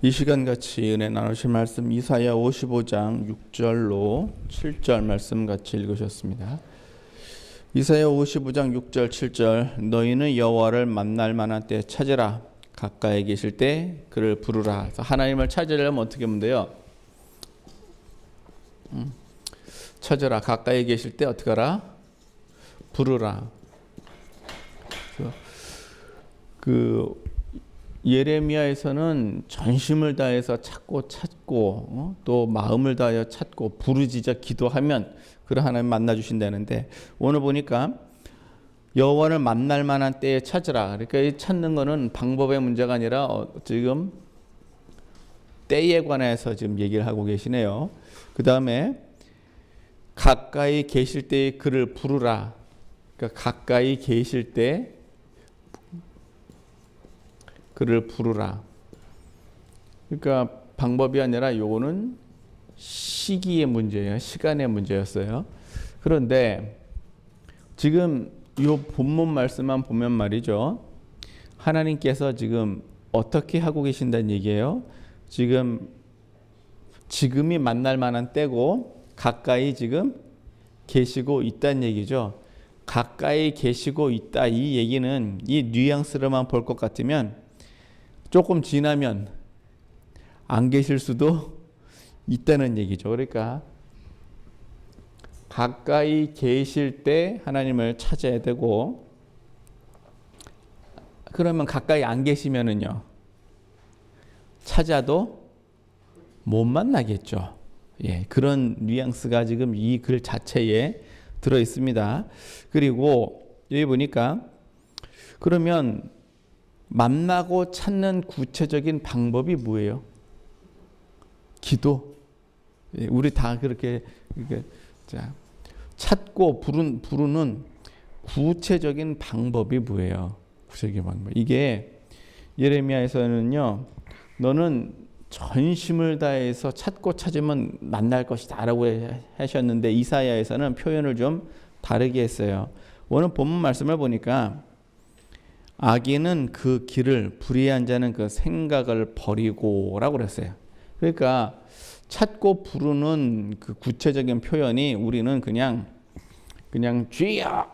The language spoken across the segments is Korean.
이 시간 같이 은혜 나누실 말씀 이사야 55장 6절로 7절 말씀 같이 읽으셨습니다. 이사야 55장 6절 7절 너희는 여호와를 만날 만한 때 찾으라 가까이 계실 때 그를 부르라. 그래서 하나님을 찾으려면 어떻게 하면 돼요? 찾으라 가까이 계실 때 어떻게 하라? 부르라. 예레미야에서는 전심을 다해서 찾고 또 마음을 다하여 찾고 부르짖어 기도하면 그를 하나님 만나 주신다는데, 오늘 보니까 여호와를 만날 만한 때에 찾으라. 그러니까 이 찾는 거는 방법의 문제가 아니라 지금 때에 관해서 지금 얘기를 하고 계시네요. 그 다음에 가까이 계실 때에 그를 부르라. 그러니까 가까이 계실 때 그를 부르라. 그러니까 방법이 아니라 요거는 시기의 문제예요. 시간의 문제였어요. 그런데 지금 요 본문 말씀만 보면 말이죠, 하나님께서 지금 어떻게 하고 계신다는 얘기예요. 지금이 만날 만한 때고 가까이 지금 계시고 있다는 얘기죠. 가까이 계시고 있다, 이 얘기는 이 뉘앙스로만 볼 것 같으면 조금 지나면 안 계실 수도 있다는 얘기죠. 그러니까 가까이 계실 때 하나님을 찾아야 되고, 그러면 가까이 안 계시면은요, 찾아도 못 만나겠죠. 예, 그런 뉘앙스가 지금 이 글 자체에 들어 있습니다. 그리고 여기 보니까 그러면 만나고 찾는 구체적인 방법이 뭐예요? 기도. 예, 우리 다 그렇게 찾고 부르는 구체적인 방법이 뭐예요? 구체적인 방법. 이게 예레미야에서는요, 너는 전심을 다해서 찾고 찾으면 만날 것이다라고 하셨는데, 이사야에서는 표현을 좀 다르게 했어요. 오늘 본문 말씀을 보니까 악인은 그 길을, 불의한 자는 그 생각을 버리고라고 그랬어요. 그러니까 찾고 부르는 그 구체적인 표현이, 우리는 그냥 주여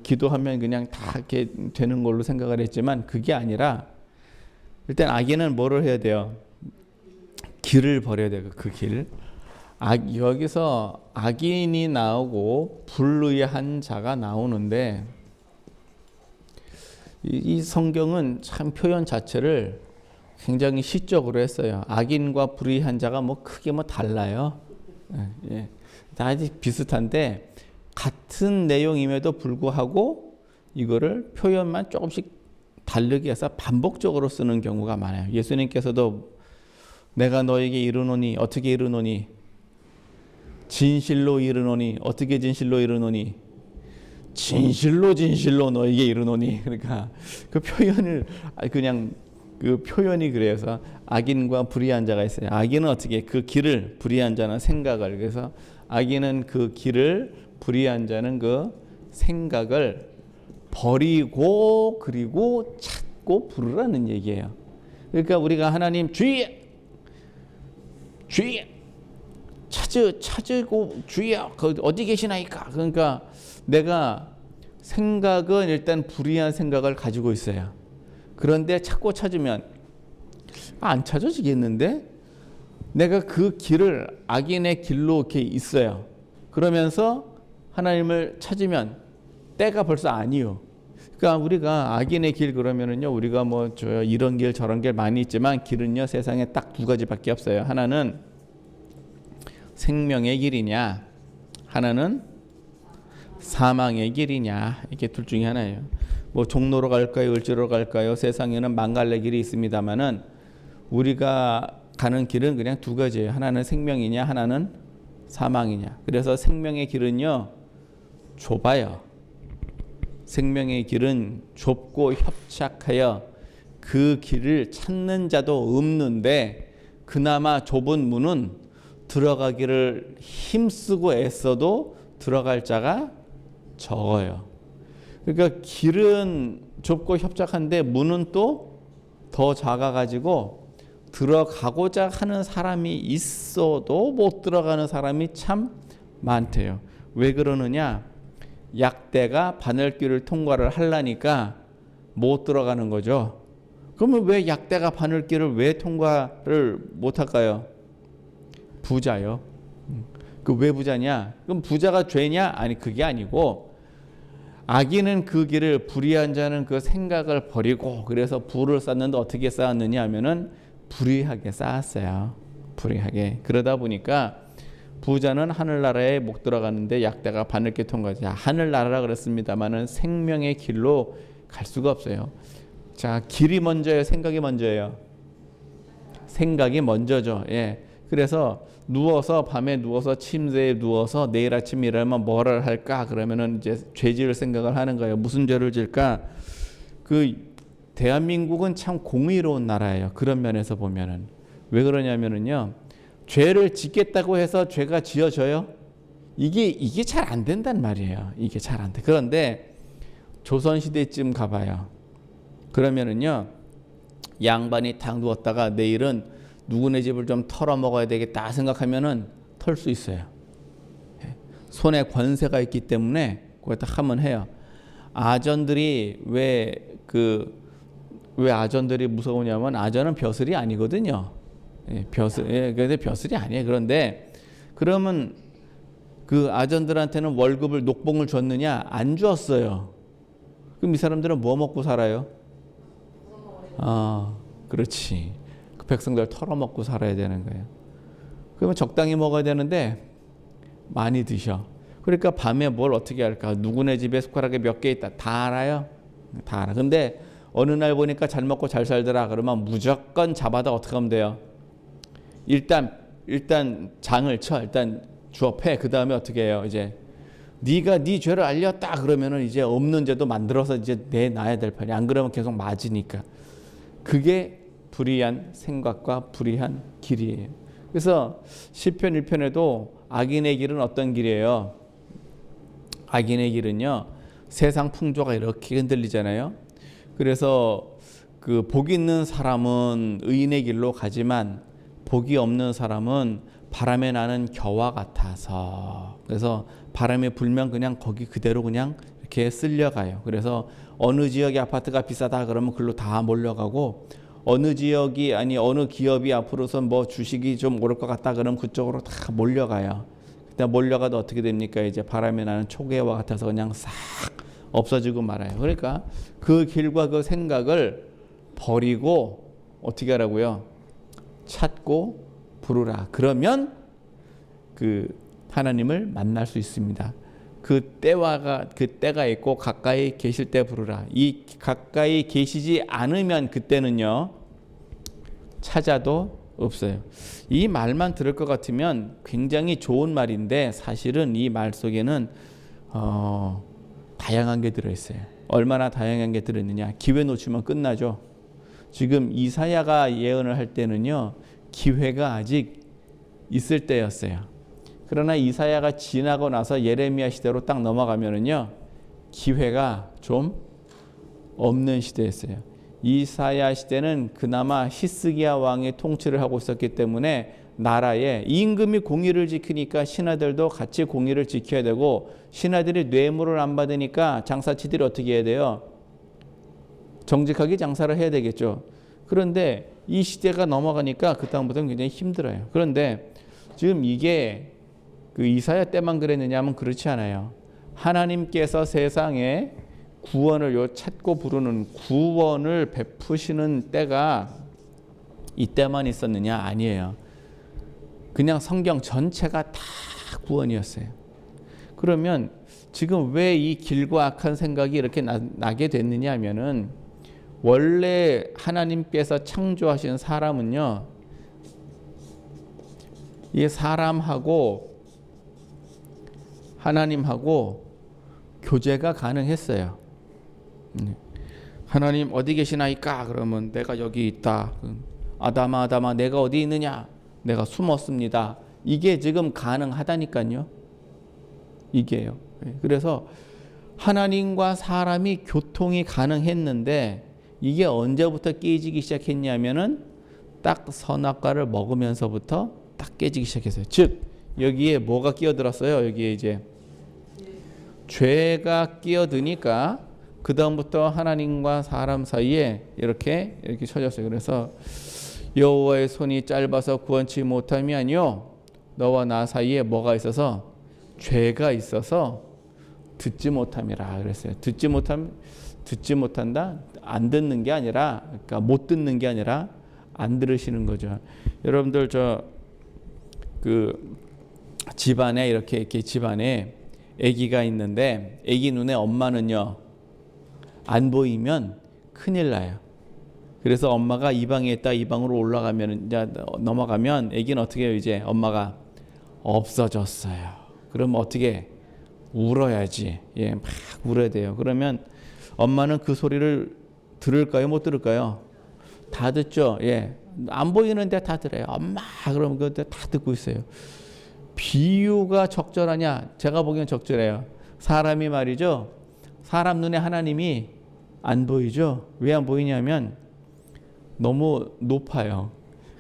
기도하면 그냥 다 이렇게 되는 걸로 생각을 했지만 그게 아니라, 일단 악인은 뭐를 해야 돼요? 길을 버려야 돼요. 그 길. 여기서 악인이 나오고 불의한 자가 나오는데, 이 성경은 참 표현 자체를 굉장히 시적으로 했어요. 악인과 불의한 자가 크게 달라요. 예. 다 비슷한데 같은 내용임에도 불구하고 이거를 표현만 조금씩 다르게 해서 반복적으로 쓰는 경우가 많아요. 예수님께서도 내가 너에게 이르노니 어떻게 이르노니, 진실로 이르노니 어떻게 진실로 이르노니, 진실로 너에게 이르노니. 그러니까 그 표현을 그냥 그 표현이 그래서 악인과 불의한 자가 있어요. 악인은 어떻게 그 길을, 불의한 자는 생각을. 그래서 악인은 그 길을, 불의한 자는 그 생각을 버리고 그리고 찾고 부르라는 얘기예요. 그러니까 우리가 하나님 주여 찾으고 주여 어디 계시나이까. 그러니까 내가 생각은 일단 불의한 생각을 가지고 있어요. 그런데 찾고 찾으면 안 찾아지겠는데, 내가 그 길을, 악인의 길로 이렇게 있어요. 그러면서 하나님을 찾으면 때가 벌써 아니요. 그러니까 우리가 악인의 길 그러면은요, 우리가 이런 길 저런 길 많이 있지만 길은요, 세상에 딱 두 가지밖에 없어요. 하나는 생명의 길이냐, 하나는 사망의 길이냐, 이게 둘 중에 하나예요. 종로로 갈까요, 을지로 갈까요? 세상에는 만갈래 길이 있습니다만은 우리가 가는 길은 그냥 두 가지예요. 하나는 생명이냐, 하나는 사망이냐. 그래서 생명의 길은요, 좁아요. 생명의 길은 좁고 협착하여 그 길을 찾는 자도 없는데, 그나마 좁은 문은 들어가기를 힘쓰고 애써도 들어갈 자가 적어요. 그러니까 길은 좁고 협착한데 문은 또 더 작아가지고 들어가고자 하는 사람이 있어도 못 들어가는 사람이 참 많대요. 왜 그러느냐? 약대가 바늘길을 통과를 하려니까 못 들어가는 거죠. 그러면 왜 약대가 바늘길을 왜 통과를 못 할까요? 부자요. 그 왜 부자냐? 그럼 부자가 죄냐? 아니, 그게 아니고 악인은 그 길을, 불의한 자는 그 생각을 버리고, 그래서 부를 쌓는데 어떻게 쌓았느냐 하면은 불의하게 쌓았어요. 불의하게. 그러다 보니까 부자는 하늘나라에 못 들어가는데 약대가 바늘길 통과하지. 하늘나라라 그랬습니다마는 생명의 길로 갈 수가 없어요. 자, 길이 먼저예요, 생각이 먼저예요? 생각이 먼저죠. 예. 그래서 밤에 누워서 침대에 누워서 내일 아침 일어나면 뭐를 할까? 그러면은 이제 죄 지을 생각을 하는 거예요. 무슨 죄를 질까? 그 대한민국은 참 공의로운 나라예요. 그런 면에서 보면은. 왜 그러냐면은요. 죄를 짓겠다고 해서 죄가 지어져요? 이게 잘 안 된단 말이에요. 이게 잘 안 돼. 그런데 조선시대쯤 가봐요. 그러면은요. 양반이 탁 누웠다가 내일은 누구네 집을 좀 털어 먹어야 되겠다 생각하면은 털 수 있어요. 손에 권세가 있기 때문에 그걸 딱 하면 해요. 아전들이 왜 아전들이 무서우냐면 아전은 벼슬이 아니거든요. 그런데 벼슬이 아니에요. 그런데 그러면 그 아전들한테는 월급을 녹봉을 줬느냐? 안 주었어요. 그럼 이 사람들은 뭐 먹고 살아요? 그렇지. 그 백성들 털어먹고 살아야 되는 거예요. 그러면 적당히 먹어야 되는데 많이 드셔. 그러니까 밤에 뭘 어떻게 할까? 누구네 집에 숟가락에 몇 개 있다. 다 알아요. 다 알아. 근데 어느 날 보니까 잘 먹고 잘 살더라. 그러면 무조건 잡아다 어떻게 하면 돼요? 일단 장을 쳐. 일단 주어 패. 그 다음에 어떻게 해요? 이제 네가 네 죄를 알렸다. 그러면은 이제 없는 죄도 만들어서 이제 내놔야 될 판이야. 안 그러면 계속 맞으니까. 그게 불의한 생각과 불의한 길이에요. 그래서 시편 1편에도 악인의 길은 어떤 길이에요? 악인의 길은요. 세상 풍조가 이렇게 흔들리잖아요. 그래서 그 복이 있는 사람은 의인의 길로 가지만 복이 없는 사람은 바람에 나는 겨와 같아서, 그래서 바람에 불면 그냥 거기 그대로 그냥 이렇게 쓸려가요. 그래서 어느 지역의 아파트가 비싸다 그러면 글로 다 몰려가고, 어느 지역이 어느 기업이 앞으로선 뭐 주식이 좀 오를 것 같다 그러면 그쪽으로 다 몰려가요. 그때 몰려가도 어떻게 됩니까? 이제 바람에 나는 초계와 같아서 그냥 싹 없어지고 말아요. 그러니까 그 길과 그 생각을 버리고 어떻게 하라고요? 찾고 부르라. 그러면 그 하나님을 만날 수 있습니다. 그 때가 있고 가까이 계실 때 부르라. 이 가까이 계시지 않으면 그때는요 찾아도 없어요. 이 말만 들을 것 같으면 굉장히 좋은 말인데 사실은 이 말 속에는 다양한 게 들어있어요. 얼마나 다양한 게 들어있느냐. 기회 놓치면 끝나죠. 지금 이사야가 예언을 할 때는요 기회가 아직 있을 때였어요. 그러나 이사야가 지나고 나서 예레미야 시대로 딱 넘어가면은요 기회가 좀 없는 시대였어요. 이사야 시대는 그나마 히스기야 왕이 통치를 하고 있었기 때문에 나라에 임금이 공의를 지키니까 신하들도 같이 공의를 지켜야 되고, 신하들이 뇌물을 안 받으니까 장사치들이 어떻게 해야 돼요? 정직하게 장사를 해야 되겠죠. 그런데 이 시대가 넘어가니까 그 다음부터는 굉장히 힘들어요. 그런데 지금 이게 그 이사야 때만 그랬느냐 하면 그렇지 않아요. 하나님께서 세상에 구원을 찾고 부르는 구원을 베푸시는 때가 이때만 있었느냐? 아니에요. 그냥 성경 전체가 다 구원이었어요. 그러면 지금 왜 이 길고 악한 생각이 이렇게 나게 됐느냐 하면은 원래 하나님께서 창조하신 사람은요 이 사람하고 하나님하고 교제가 가능했어요. 하나님 어디 계시나이까? 그러면 내가 여기 있다. 아담아 내가 어디 있느냐? 내가 숨었습니다. 이게 지금 가능하다니까요. 이게요. 그래서 하나님과 사람이 교통이 가능했는데 이게 언제부터 깨지기 시작했냐면은 딱 선악과를 먹으면서부터 딱 깨지기 시작했어요. 즉 여기에 뭐가 끼어들었어요? 여기에 이제 죄가 끼어드니까 그 다음부터 하나님과 사람 사이에 이렇게 쳐졌어요. 그래서 여호와의 손이 짧아서 구원치 못함이 아니요 너와 나 사이에 뭐가 있어서 죄가 있어서 듣지 못함이라 그랬어요. 듣지 못한다. 안 듣는 게 아니라, 그러니까 못 듣는 게 아니라 안 들으시는 거죠. 여러분들 그 집안에 이렇게 집안에 아기가 있는데 아기 눈에 엄마는요 안 보이면 큰일 나요. 그래서 엄마가 이 방에 있다 이 방으로 올라가면 이제 넘어가면 아기는 어떻게 해요? 이제 엄마가 없어졌어요. 그럼 어떻게 울어야지. 막 울어야 돼요. 그러면 엄마는 그 소리를 들을까요? 못 들을까요? 다 듣죠. 안 보이는데 다 들어요. 엄마 그러면 그때 다 듣고 있어요. 비유가 적절하냐? 제가 보기엔 적절해요. 사람이 말이죠. 사람 눈에 하나님이 안 보이죠. 왜 안 보이냐면 너무 높아요.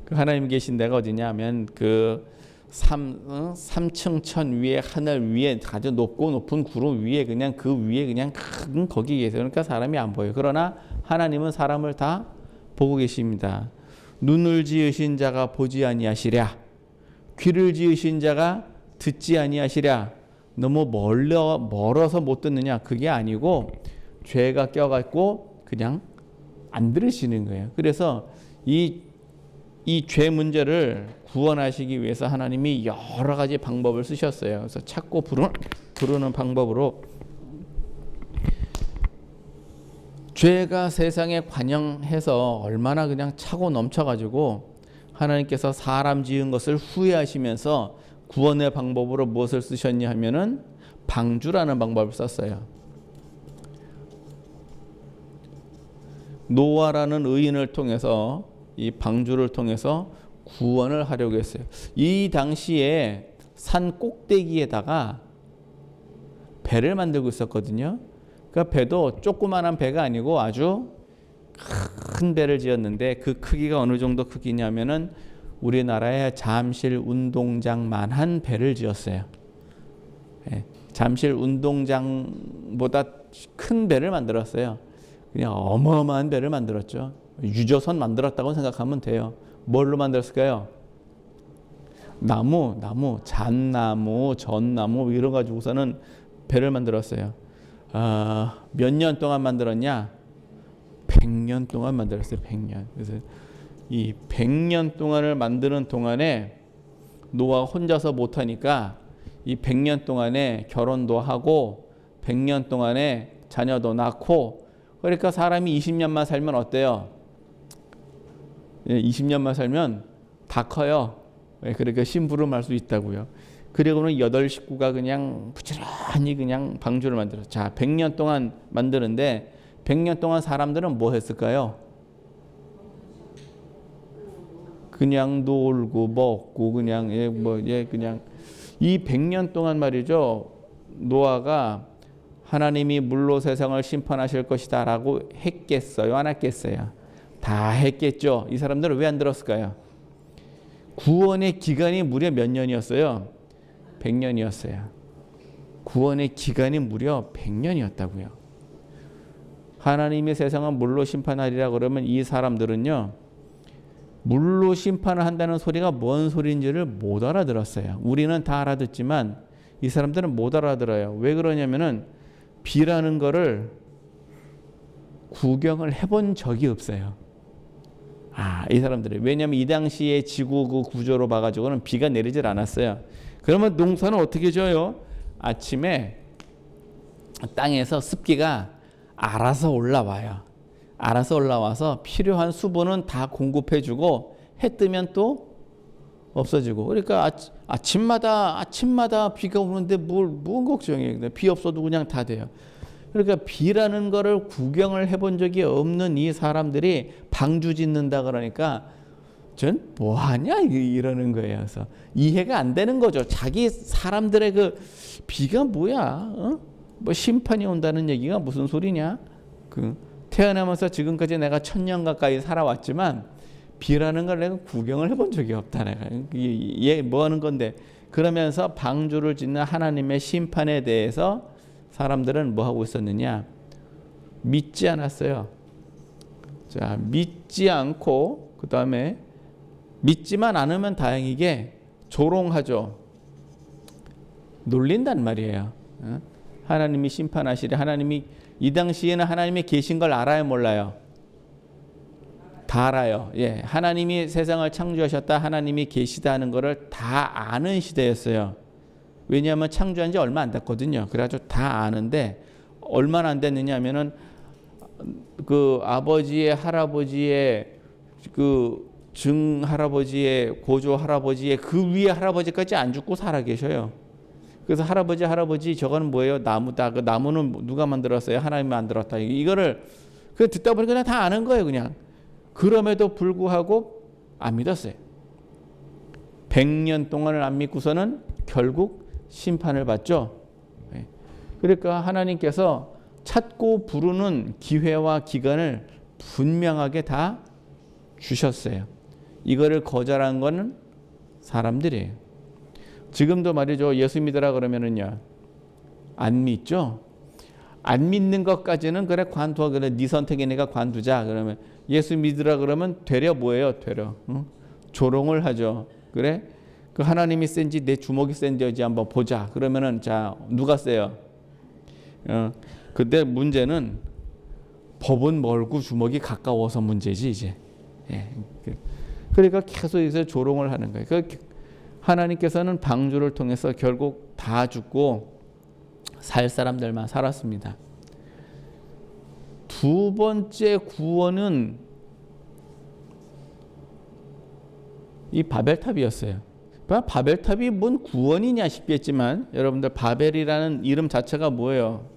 그 하나님 계신 데가 어디냐면 그 3층 천 위에 하늘 위에 아주 높은 구름 위에 그냥 그 위에 그냥 큰 거기 계세요. 그러니까 사람이 안 보여요. 그러나 하나님은 사람을 다 보고 계십니다. 눈을 지으신 자가 보지 아니하시랴. 귀를 지으신 자가 듣지 아니하시랴. 너무 멀어서 못 듣느냐? 그게 아니고 죄가 껴갖고 그냥 안 들으시는 거예요. 그래서 이 죄 문제를 구원하시기 위해서 하나님이 여러 가지 방법을 쓰셨어요. 그래서 찾고 부르는 방법으로 죄가 세상에 관영해서 얼마나 그냥 차고 넘쳐가지고 하나님께서 사람 지은 것을 후회하시면서 구원의 방법으로 무엇을 쓰셨냐 하면은 방주라는 방법을 썼어요. 노아라는 의인을 통해서 이 방주를 통해서 구원을 하려고 했어요. 이 당시에 산 꼭대기에다가 배를 만들고 있었거든요. 그 배도 조그만한 배가 아니고 아주 큰 배를 지었는데 그 크기가 어느 정도 크기냐면은 우리나라의 잠실 운동장만한 배를 지었어요. 잠실 운동장보다 큰 배를 만들었어요. 그냥 어마어마한 배를 만들었죠. 유조선 만들었다고 생각하면 돼요. 뭘로 만들었을까요? 나무, 잣나무, 전나무 이런 가지고서는 배를 만들었어요. 몇 년 동안 만들었냐? 100년 동안 만들었어요. 100년. 그래서 이 100년 동안을 만드는 동안에 노아가 혼자서 못하니까 이 100년 동안에 결혼도 하고 100년 동안에 자녀도 낳고 그러니까 사람이 20년만 살면 어때요? 20년만 살면 다 커요. 그러니까 심부름할 수 있다고요. 그리고는 8식구가 그냥 부지런히 그냥 방주를 만들었어요. 자, 100년 동안 만드는데 100년 동안 사람들은 뭐 했을까요? 그냥 놀고 먹고 그냥 그냥 이 100년 동안 말이죠. 노아가 하나님이 물로 세상을 심판하실 것이다라고 했겠어요? 안 했겠어요? 다 했겠죠. 이 사람들은 왜 안 들었을까요? 구원의 기간이 무려 몇 년이었어요? 100년이었어요. 구원의 기간이 무려 100년이었다고요. 하나님의 세상은 물로 심판하리라 그러면 이 사람들은요. 물로 심판을 한다는 소리가 뭔 소리인지를 못 알아들었어요. 우리는 다 알아듣지만 이 사람들은 못 알아들어요. 왜 그러냐면은 비라는 거를 구경을 해본 적이 없어요. 이 사람들이. 왜냐하면 이 당시에 지구 그 구조로 봐가지고는 비가 내리질 않았어요. 그러면 농사는 어떻게 져요? 아침에 땅에서 습기가 알아서 올라와요. 알아서 올라와서 필요한 수분은 다 공급해주고 해 뜨면 또 없어지고. 그러니까 아침마다 비가 오는데 뭔 걱정이에요. 비 없어도 그냥 다 돼요. 그러니까 비라는 거를 구경을 해본 적이 없는 이 사람들이 방주 짓는다 그러니까 전 뭐하냐 이러는 거예요. 그래서 이해가 안 되는 거죠. 자기 사람들의 그 비가 뭐야? 뭐 심판이 온다는 얘기가 무슨 소리냐? 태어나면서 지금까지 내가 1000년 가까이 살아왔지만 비라는 걸 내가 구경을 해본 적이 없다. 내가 얘 뭐 하는 건데. 그러면서 방주를 짓는 하나님의 심판에 대해서 사람들은 뭐 하고 있었느냐? 믿지 않았어요. 자, 믿지 않고 그 다음에 믿지만 않으면 다행이게 조롱하죠. 놀린단 말이에요. 하나님이 심판하시리. 하나님이 이 당시에는 하나님이 계신 걸 알아요, 몰라요? 다 알아요. 예, 하나님이 세상을 창조하셨다, 하나님이 계시다는 것을 다 아는 시대였어요. 왜냐하면 창조한 지 얼마 안 됐거든요. 그래가지고 다 아는데 얼마나 안 됐느냐면은 그 아버지의 할아버지의 그 증할아버지의 고조 할아버지의 그 위에 할아버지까지 안 죽고 살아 계셔요. 그래서 할아버지 저거는 뭐예요? 나무다. 그 나무는 누가 만들었어요? 하나님이 만들었다. 이거를 그냥 듣다 보니까 그냥 다 아는 거예요, 그냥. 그럼에도 불구하고 안 믿었어요. 100년 동안을 안 믿고서는 결국 심판을 받죠. 그러니까 하나님께서 찾고 부르는 기회와 기간을 분명하게 다 주셨어요. 이거를 거절한 거는 사람들이에요. 지금도 말이죠. 예수 믿으라 그러면은요, 안 믿죠. 안 믿는 것까지는 그래 관두어. 그래 네 선택이니까 관두자. 그러면 예수 믿으라 그러면 되려 뭐예요? 되려 조롱을 하죠. 그래 그 하나님이 센지 내 주먹이 센지 한번 보자. 그러면은 자 누가 세요? 근데 문제는 법은 멀고 주먹이 가까워서 문제지 이제. 예. 그러니까 계속 여기서 조롱을 하는 거예요. 하나님께서는 방주를 통해서 결국 다 죽고 살 사람들만 살았습니다. 두 번째 구원은 이 바벨탑이었어요. 바벨탑이 뭔 구원이냐 싶겠지만 여러분들 바벨이라는 이름 자체가 뭐예요?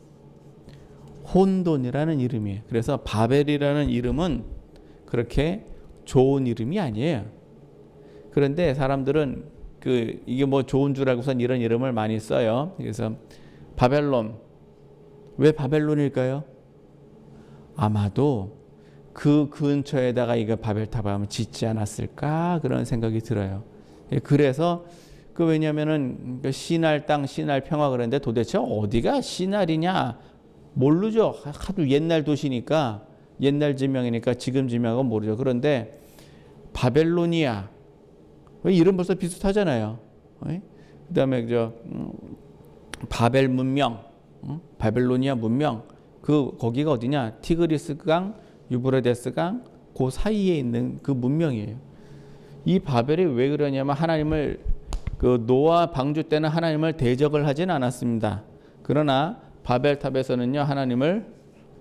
혼돈이라는 이름이에요. 그래서 바벨이라는 이름은 그렇게 좋은 이름이 아니에요. 그런데 사람들은 이게 뭐 좋은 줄 알고선 이런 이름을 많이 써요. 그래서 바벨론, 왜 바벨론일까요? 아마도 그 근처에다가 이거 바벨탑을 한번 짓지 않았을까 그런 생각이 들어요. 그래서 왜냐면은 신할 땅, 신할 평화 그랬는데 도대체 어디가 신할이냐 모르죠. 하도 옛날 도시니까, 옛날 지명이니까 지금 지명은 모르죠. 그런데 바벨로니아 이름 벌써 비슷하잖아요. 그다음에 바벨 문명, 바벨로니아 문명, 거기가 어디냐? 티그리스 강, 유브라데스 강, 그 사이에 있는 그 문명이에요. 이 바벨이 왜 그러냐면 하나님을 노아 방주 때는 하나님을 대적을 하진 않았습니다. 그러나 바벨탑에서는요 하나님을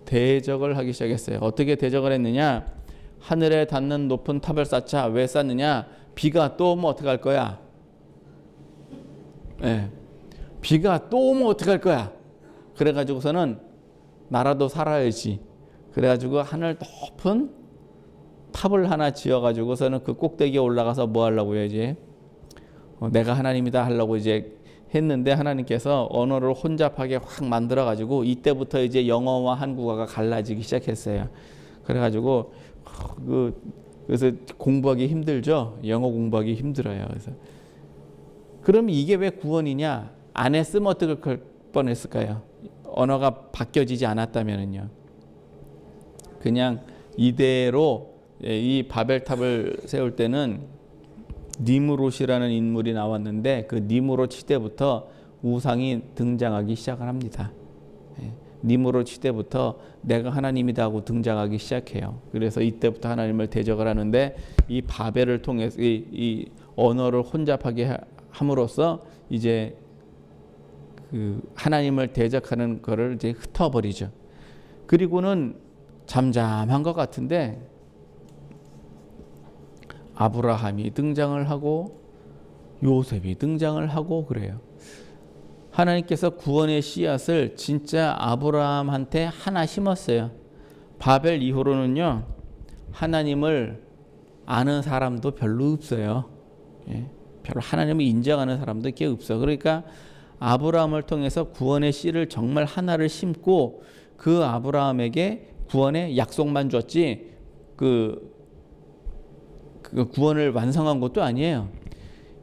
대적을 하기 시작했어요. 어떻게 대적을 했느냐? 하늘에 닿는 높은 탑을 쌓자. 왜 쌓느냐? 비가 또 오면 어떡할 거야? 네. 비가 또 오면 어떡할 거야? 그래가지고서는 나라도 살아야지. 그래가지고 하늘 높은 탑을 하나 지어가지고서는 그 꼭대기에 올라가서 뭐 하려고요 이제? 내가 하나님이다 하려고 이제 했는데 하나님께서 언어를 혼잡하게 확 만들어가지고 이때부터 이제 영어와 한국어가 갈라지기 시작했어요. 그래가지고 그래서 공부하기 힘들죠. 영어 공부하기 힘들어요. 그래서 그럼 이게 왜 구원이냐? 안 했으면 어떻게 뻔했을까요? 언어가 바뀌어지지 않았다면은요. 그냥 이대로 이 바벨탑을 세울 때는 니무롯이라는 인물이 나왔는데 그 니무롯 시대부터 우상이 등장하기 시작을 합니다. 니무롯 시대부터 내가 하나님이다 하고 등장하기 시작해요. 그래서 이때부터 하나님을 대적을 하는데 이 바벨을 통해서 이 언어를 혼잡하게 함으로써 이제 하나님을 대적하는 거를 이제 흩어버리죠. 그리고는 잠잠한 것 같은데 아브라함이 등장을 하고 요셉이 등장을 하고 그래요. 하나님께서 구원의 씨앗을 진짜 아브라함한테 하나 심었어요. 바벨 이후로는요 하나님을 아는 사람도 별로 없어요. 별로 하나님을 인정하는 사람도 꽤 없어. 그러니까 아브라함을 통해서 구원의 씨를 정말 하나를 심고 그 아브라함에게 구원의 약속만 줬지 구원을 완성한 것도 아니에요.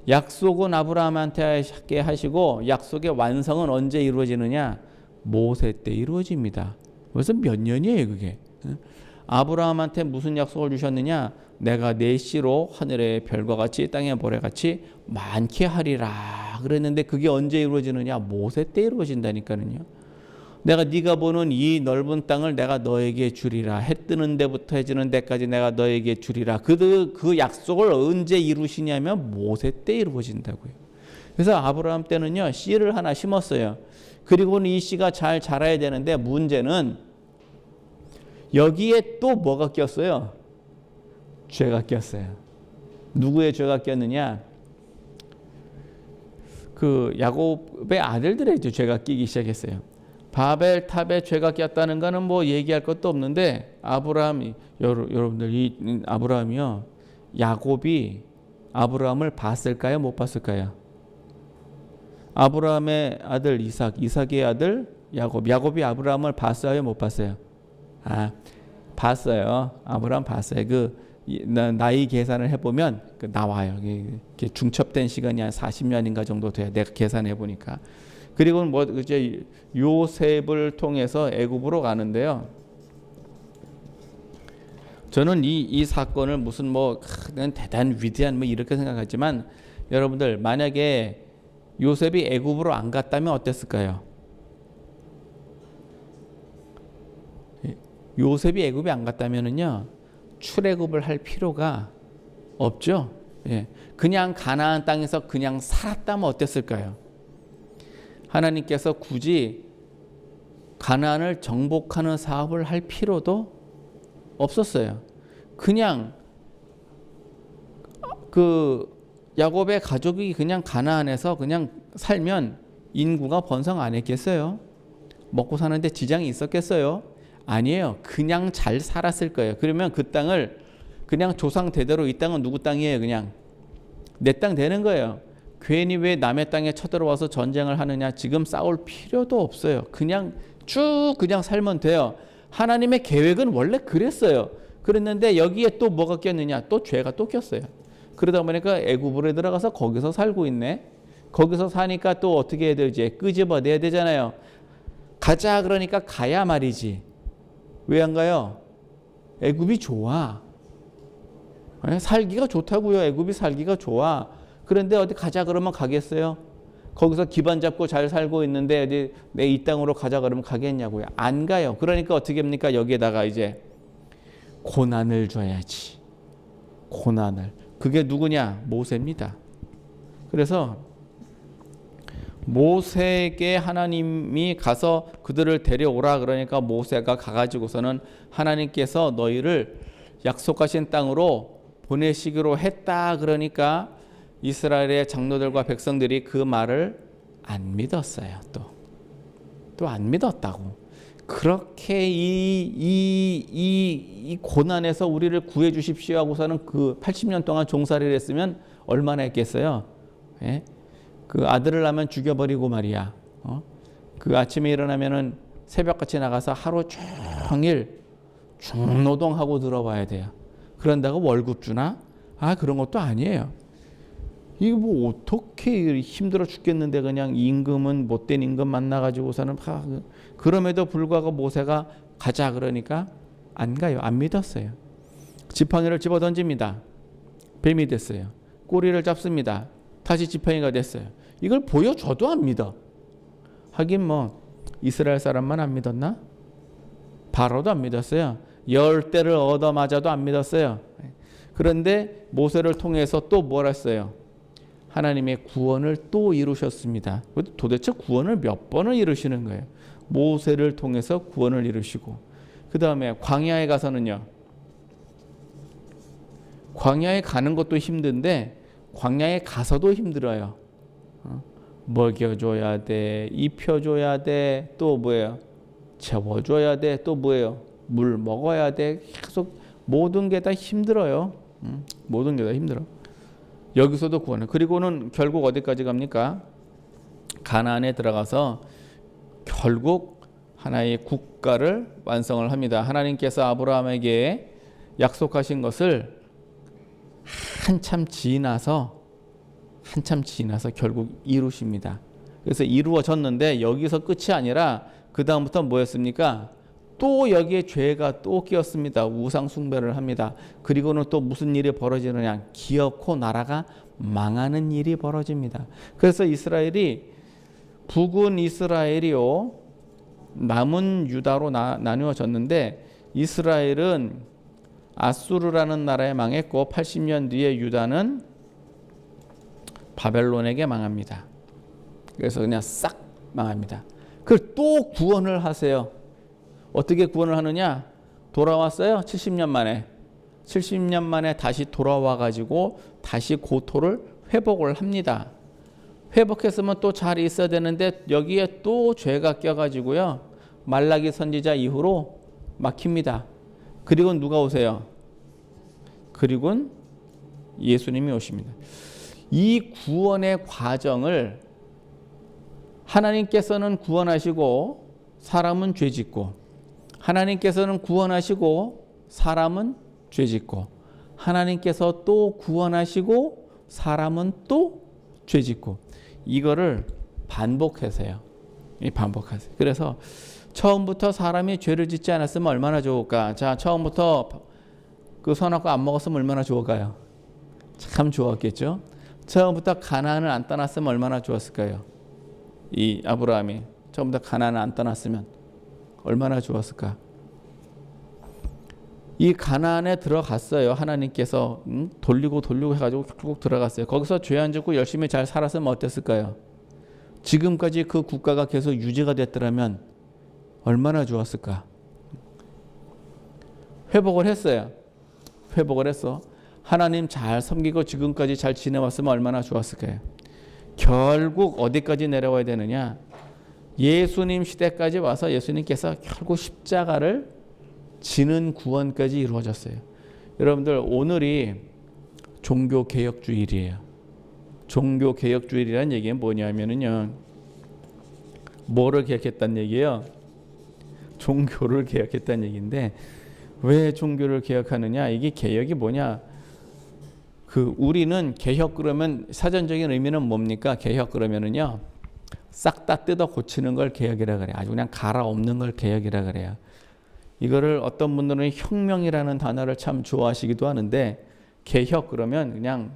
약속은 아브라함한테 하시고 약속의 완성은 언제 이루어지느냐? 모세 때 이루어집니다. 벌써 몇 년이에요 그게. 아브라함한테 무슨 약속을 주셨느냐? 내가 네 씨로 하늘의 별과 같이 땅의 모래같이 많게 하리라 그랬는데 그게 언제 이루어지느냐? 모세 때 이루어진다니까요. 내가 네가 보는 이 넓은 땅을 내가 너에게 주리라. 해 뜨는 데부터 해 지는 데까지 내가 너에게 주리라. 그 약속을 언제 이루시냐면 모세 때 이루어진다고요. 그래서 아브라함 때는요 씨를 하나 심었어요. 그리고는 이 씨가 잘 자라야 되는데 문제는 여기에 또 뭐가 꼈어요? 죄가 꼈어요. 누구의 죄가 꼈느냐? 그 야곱의 아들들의 죄가 끼기 시작했어요. 바벨 탑에 죄가 꼈다는 거는 뭐 얘기할 것도 없는데 아브라함이 여러분들 이 아브라함이요 야곱이 아브라함을 봤을까요? 못 봤을까요? 아브라함의 아들 이삭의 아들 야곱이 아브라함을 봤어요? 못 봤어요? 봤어요. 아브라함 봤어요. 그 나이 계산을 해보면 나와요. 중첩된 시간이 한 40년인가 정도 돼요. 내가 계산해 보니까. 그리고 뭐 이제 요셉을 통해서 애굽으로 가는데요. 저는 이 사건을 무슨 뭐 대단 위대한 뭐 이렇게 생각하지만 여러분들 만약에 요셉이 애굽으로 안 갔다면 어땠을까요? 요셉이 애굽에 안 갔다면은요 출애굽을 할 필요가 없죠. 예. 그냥 가나안 땅에서 그냥 살았다면 어땠을까요? 하나님께서 굳이 가나안을 정복하는 사업을 할 필요도 없었어요. 그냥 그 야곱의 가족이 그냥 가나안에서 그냥 살면 인구가 번성 안 했겠어요? 먹고 사는데 지장이 있었겠어요? 아니에요. 그냥 잘 살았을 거예요. 그러면 그 땅을 그냥 조상 대대로 이 땅은 누구 땅이에요? 그냥 내 땅 되는 거예요. 괜히 왜 남의 땅에 쳐들어와서 전쟁을 하느냐? 지금 싸울 필요도 없어요. 그냥 쭉 그냥 살면 돼요. 하나님의 계획은 원래 그랬어요. 그랬는데 여기에 또 뭐가 꼈느냐? 또 죄가 또 꼈어요. 그러다 보니까 애굽으로 들어가서 거기서 살고 있네. 거기서 사니까 또 어떻게 해야 되지? 끄집어내야 되잖아요. 가자 그러니까 가야 말이지. 왜 안 가요? 애굽이 좋아. 살기가 좋다고요. 애굽이 살기가 좋아. 그런데 어디 가자 그러면 가겠어요? 거기서 기반 잡고 잘 살고 있는데 어디 내 이 땅으로 가자 그러면 가겠냐고요? 안 가요. 그러니까 어떻게 합니까? 여기에다가 이제 고난을 줘야지. 고난을. 그게 누구냐? 모세입니다. 그래서 모세에게 하나님이 가서 그들을 데려오라 그러니까 모세가 가가지고서는 하나님께서 너희를 약속하신 땅으로 보내시기로 했다 그러니까 이스라엘의 장로들과 백성들이 그 말을 안 믿었어요. 또 안 믿었다고. 그렇게 이 고난에서 우리를 구해 주십시오 하고서는 그 80년 동안 종살이를 했으면 얼마나 했겠어요? 예? 그 아들을 낳으면 죽여버리고 말이야. 그 아침에 일어나면은 새벽같이 나가서 하루 종일 중노동하고 들어와야 돼요. 그런다고 월급 주나? 그런 것도 아니에요. 이게 뭐 어떻게 힘들어 죽겠는데 그냥 임금은 못된 임금 만나가지고서는 그럼에도 불구하고 모세가 가자 그러니까 안 가요. 안 믿었어요. 지팡이를 집어 던집니다. 뱀이 됐어요. 꼬리를 잡습니다. 다시 지팡이가 됐어요. 이걸 보여줘도 안 믿어. 하긴 뭐 이스라엘 사람만 안 믿었나? 바로도 안 믿었어요. 10대를 얻어맞아도 안 믿었어요. 그런데 모세를 통해서 또 뭘 했어요? 하나님의 구원을 또 이루셨습니다. 도대체 구원을 몇 번을 이루시는 거예요? 모세를 통해서 구원을 이루시고 그 다음에 광야에 가서는요. 광야에 가는 것도 힘든데 광야에 가서도 힘들어요. 먹여줘야 돼, 입혀줘야 돼, 또 뭐예요? 재워줘야 돼, 또 뭐예요? 물 먹어야 돼. 계속 모든 게 다 힘들어요. 모든 게 다 힘들어. 여기서도 구원해. 그리고는 결국 어디까지 갑니까? 가나안에 들어가서 결국 하나의 국가를 완성을 합니다. 하나님께서 아브라함에게 약속하신 것을 한참 지나서 결국 이루십니다. 그래서 이루어졌는데 여기서 끝이 아니라 그 다음부터 뭐였습니까? 또 여기에 죄가 또 끼었습니다. 우상 숭배를 합니다. 그리고는 또 무슨 일이 벌어지느냐? 기어코 나라가 망하는 일이 벌어집니다. 그래서 이스라엘이 북은 이스라엘이요 남은 유다로 나누어졌는데 이스라엘은 아수르라는 나라에 망했고 80년 뒤에 유다는 바벨론에게 망합니다. 그래서 그냥 싹 망합니다. 그걸 또 구원을 하세요. 어떻게 구원을 하느냐? 돌아왔어요. 70년 만에. 70년 만에 다시 돌아와 가지고 다시 고토를 회복을 합니다. 회복했으면 또 잘 있어야 되는데 여기에 또 죄가 껴가지고요. 말라기 선지자 이후로 막힙니다. 그리고 누가 오세요? 그리고 예수님이 오십니다. 이 구원의 과정을 하나님께서는 구원하시고 사람은 죄짓고, 하나님께서는 구원하시고 사람은 죄짓고, 하나님께서 또 구원하시고 사람은 또 죄짓고, 이거를 반복하세요. 반복하세요. 그래서 처음부터 사람이 죄를 짓지 않았으면 얼마나 좋을까? 자, 처음부터 그 선악과 안 먹었으면 얼마나 좋을까요? 참 좋았겠죠. 처음부터 가나안을 안 떠났으면 얼마나 좋았을까요? 이 아브라함이 처음부터 가나안을 안 떠났으면 얼마나 좋았을까? 이 가나안에 들어갔어요. 하나님께서 돌리고 해가지고 결국 들어갔어요. 거기서 죄 안 짓고 열심히 잘 살았으면 어땠을까요? 지금까지 그 국가가 계속 유지가 됐더라면 얼마나 좋았을까? 회복을 했어요. 회복을 했어. 하나님 잘 섬기고 지금까지 잘 지내왔으면 얼마나 좋았을까요? 결국 어디까지 내려와야 되느냐? 예수님 시대까지 와서 예수님께서 결국 십자가를 지는 구원까지 이루어졌어요. 여러분들 오늘이 종교개혁주일이에요. 종교개혁주일이라는 얘기는 뭐냐면요. 뭐를 개혁했다는 얘기예요? 종교를 개혁했다는 얘기인데 왜 종교를 개혁하느냐? 이게 개혁이 뭐냐? 우리는 개혁 그러면 사전적인 의미는 뭡니까? 개혁 그러면은요. 싹 다 뜯어 고치는 걸 개혁이라 그래요. 아주 그냥 갈아엎는 걸 개혁이라 그래요. 이거를 어떤 분들은 혁명이라는 단어를 참 좋아하시기도 하는데 개혁 그러면 그냥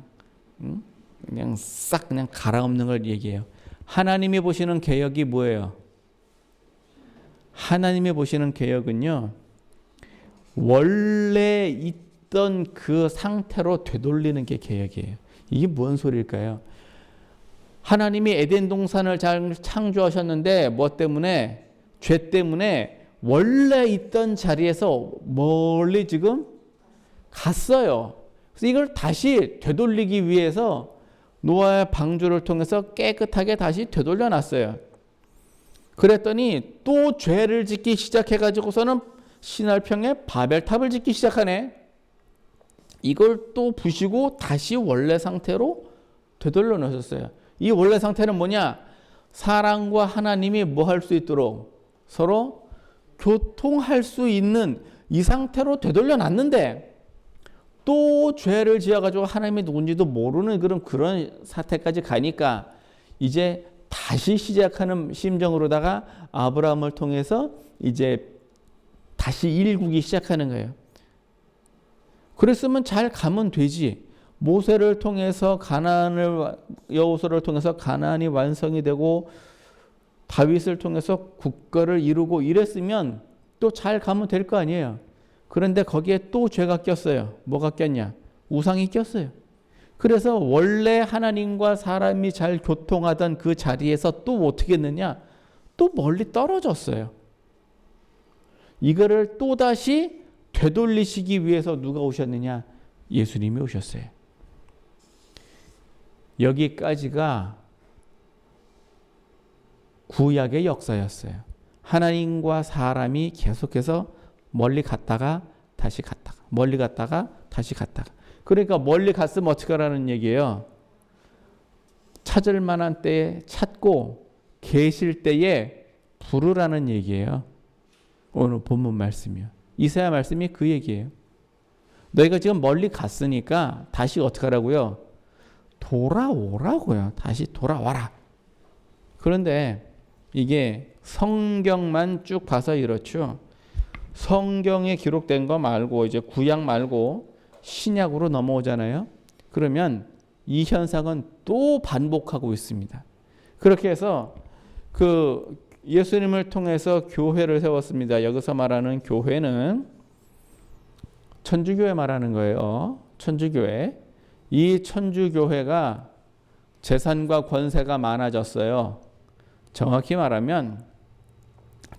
싹 그냥 갈아엎는 걸 얘기해요. 하나님이 보시는 개혁이 뭐예요? 하나님이 보시는 개혁은요. 원래 있던 그 상태로 되돌리는 게 개혁이에요. 이게 뭔 소리일까요? 하나님이 에덴 동산을 잘 창조하셨는데 뭐 때문에? 죄 때문에 원래 있던 자리에서 멀리 지금 갔어요. 그래서 이걸 다시 되돌리기 위해서 노아의 방주를 통해서 깨끗하게 다시 되돌려 놨어요. 그랬더니 또 죄를 짓기 시작해가지고서는 신할평에 바벨탑을 짓기 시작하네. 이걸 또 부시고 다시 원래 상태로 되돌려 놓으셨어요. 이 원래 상태는 뭐냐? 사람과 하나님이 뭐 할 수 있도록 서로 교통할 수 있는 이 상태로 되돌려 놨는데 또 죄를 지어가지고 하나님이 누군지도 모르는 그런 사태까지 가니까 이제 다시 시작하는 심정으로다가 아브라함을 통해서 이제 다시 일구기 시작하는 거예요. 그랬으면 잘 가면 되지. 모세를 통해서 여호수아를 통해서 가나안이 완성이 되고 다윗을 통해서 국가를 이루고 이랬으면 또 잘 가면 될 거 아니에요. 그런데 거기에 또 죄가 꼈어요. 뭐가 꼈냐? 우상이 꼈어요. 그래서 원래 하나님과 사람이 잘 교통하던 그 자리에서 또 어떻게 했느냐? 또 멀리 떨어졌어요. 이거를 또다시 되돌리시기 위해서 누가 오셨느냐? 예수님이 오셨어요. 여기까지가 구약의 역사였어요. 하나님과 사람이 계속해서 멀리 갔다가 다시 갔다가 멀리 갔다가 다시 갔다가. 그러니까 멀리 갔으면 어떻게 하라는 얘기예요? 찾을 만한 때에 찾고 계실 때에 부르라는 얘기예요. 오늘 본문 말씀이요. 이사야 말씀이 그 얘기예요. 너희가 지금 멀리 갔으니까 다시 어떻게 하라고요? 돌아오라고요. 다시 돌아와라. 그런데 이게 성경만 쭉 봐서 이렇죠. 성경에 기록된 거 말고 이제 구약 말고 신약으로 넘어오잖아요. 그러면 이 현상은 또 반복하고 있습니다. 그렇게 해서 그 예수님을 통해서 교회를 세웠습니다. 여기서 말하는 교회는 천주교회 말하는 거예요. 천주교회. 이 천주교회가 재산과 권세가 많아졌어요. 정확히 말하면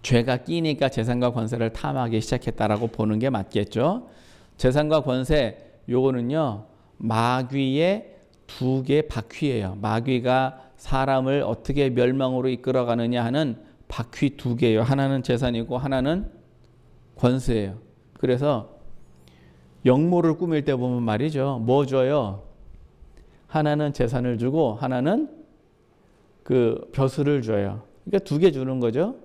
죄가 끼니까 재산과 권세를 탐하기 시작했다라고 보는 게 맞겠죠. 재산과 권세, 요거는요 마귀의 두 개 바퀴예요. 마귀가 사람을 어떻게 멸망으로 이끌어가느냐 하는 바퀴 두 개예요. 하나는 재산이고 하나는 권세예요. 그래서 영모를 꾸밀 때 보면 말이죠. 뭐 줘요? 하나는 재산을 주고 하나는 그 벼슬을 줘요. 그러니까 두 개 주는 거죠.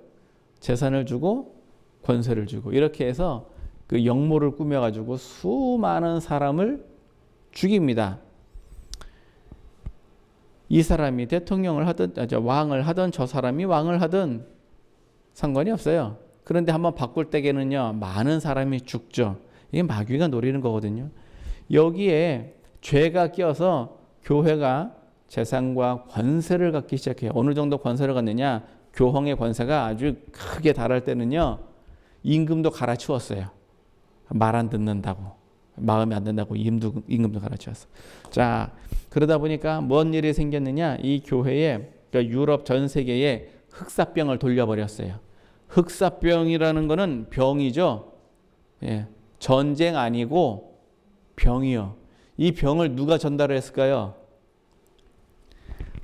재산을 주고 권세를 주고 이렇게 해서 그 영모를 꾸며가지고 수많은 사람을 죽입니다. 이 사람이 대통령을 하든 왕을 하든 저 사람이 왕을 하든 상관이 없어요. 그런데 한번 바꿀 때에는요 많은 사람이 죽죠. 이게 마귀가 노리는 거거든요. 여기에 죄가 껴서 교회가 재산과 권세를 갖기 시작해요. 어느 정도 권세를 갖느냐? 교황의 권세가 아주 크게 달할 때는요 임금도 갈아치웠어요. 말 안 듣는다고, 마음에 안 든다고 임금도 갈아치웠어. 자, 그러다 보니까 뭔 일이 생겼느냐? 이 교회에, 그러니까 유럽 전 세계에 흑사병을 돌려버렸어요. 흑사병이라는 거는 병이죠. 예, 전쟁 아니고 병이요. 이 병을 누가 전달했을까요?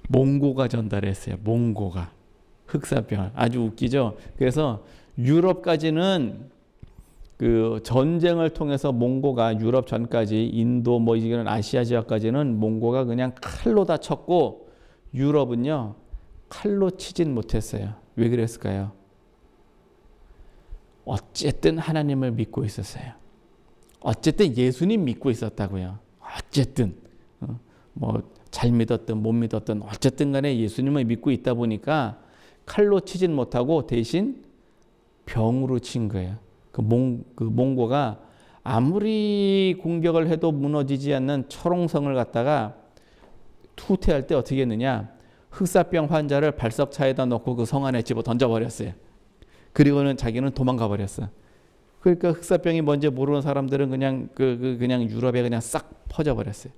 몽고가 전달했어요. 몽고가. 흑사병. 아주 웃기죠. 그래서 유럽까지는 그 전쟁을 통해서 몽고가 유럽 전까지 인도 뭐 이런 아시아 지역까지는 몽고가 그냥 칼로 다 쳤고 유럽은요 칼로 치진 못했어요. 왜 그랬을까요? 어쨌든 하나님을 믿고 있었어요. 어쨌든 예수님 믿고 있었다고요. 어쨌든 뭐 잘 믿었든 못 믿었든 어쨌든 간에 예수님을 믿고 있다 보니까 칼로 치진 못하고 대신 병으로 친 거예요. 그 몽고가 아무리 공격을 해도 무너지지 않는 철옹성을 갖다가 투퇴할 때 어떻게 했느냐? 흑사병 환자를 발석차에다 넣고 그 성 안에 집어 던져버렸어요. 그리고는 자기는 도망가 버렸어. 그러니까 흑사병이 뭔지 모르는 사람들은 그냥 그냥 유럽에 그냥 싹 퍼져버렸어요.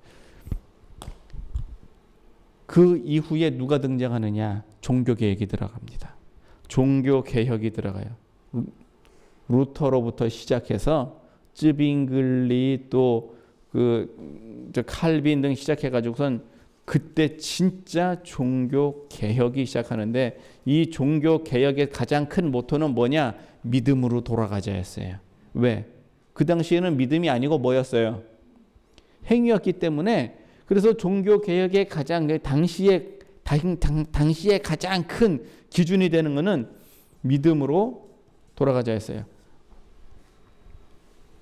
그 이후에 누가 등장하느냐? 종교개혁이 들어갑니다. 종교개혁이 들어가요. 루터로부터 시작해서 쯔빙글리 또 칼빈 등 시작해가지고선 그때 진짜 종교개혁이 시작하는데 이 종교개혁의 가장 큰 모토는 뭐냐? 믿음으로 돌아가자였어요. 왜? 그 당시에는 믿음이 아니고 뭐였어요? 행위였기 때문에 그래서 종교개혁의 가장 당시에 가장 큰 기준이 되는 것은 믿음으로 돌아가자 했어요.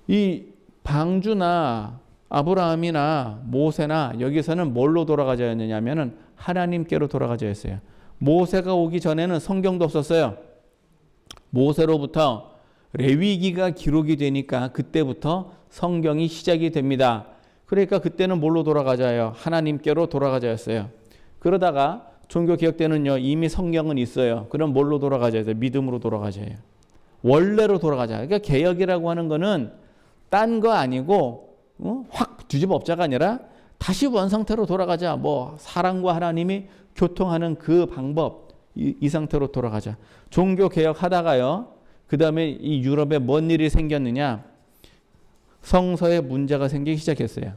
이 방주나 아브라함이나 모세나 여기서는 뭘로 돌아가자 했느냐면은 하나님께로 돌아가자 했어요. 모세가 오기 전에는 성경도 없었어요. 모세로부터 레위기가 기록이 되니까 그때부터 성경이 시작이 됩니다. 그러니까 그때는 뭘로 돌아가자요? 하나님께로 돌아가자였어요. 그러다가 종교개혁 때는요 이미 성경은 있어요. 그럼 뭘로 돌아가자요? 믿음으로 돌아가자요. 원래로 돌아가자. 그러니까 개혁이라고 하는 거는 딴 거 아니고 확 뒤집어 엎자가 아니라 다시 원상태로 돌아가자. 뭐 사랑과 하나님이 교통하는 그 방법 이 상태로 돌아가자. 종교개혁 하다가요. 그 다음에 이 유럽에 뭔 일이 생겼느냐? 성서에 문제가 생기기 시작했어요.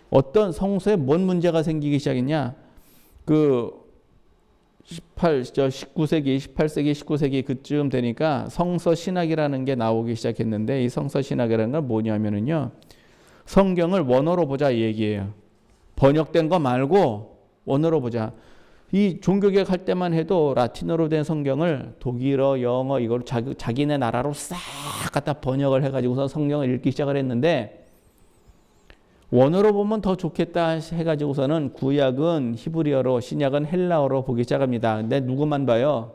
어떤 성서에 뭔 문제가 생기기 시작했냐? 그 19세기, 18세기, 19세기 그쯤 되니까 성서 신학이라는 게 나오기 시작했는데 이 성서 신학이라는 건 뭐냐면은요. 성경을 원어로 보자 이 얘기예요. 번역된 거 말고 원어로 보자. 이 종교개혁 할 때만 해도 라틴어로 된 성경을 독일어, 영어 이걸 자기네 나라로 싹 갖다 번역을 해가지고서 성경을 읽기 시작을 했는데 원어로 보면 더 좋겠다 해가지고서는 구약은 히브리어로, 신약은 헬라어로 보기 시작합니다. 근데 누구만 봐요?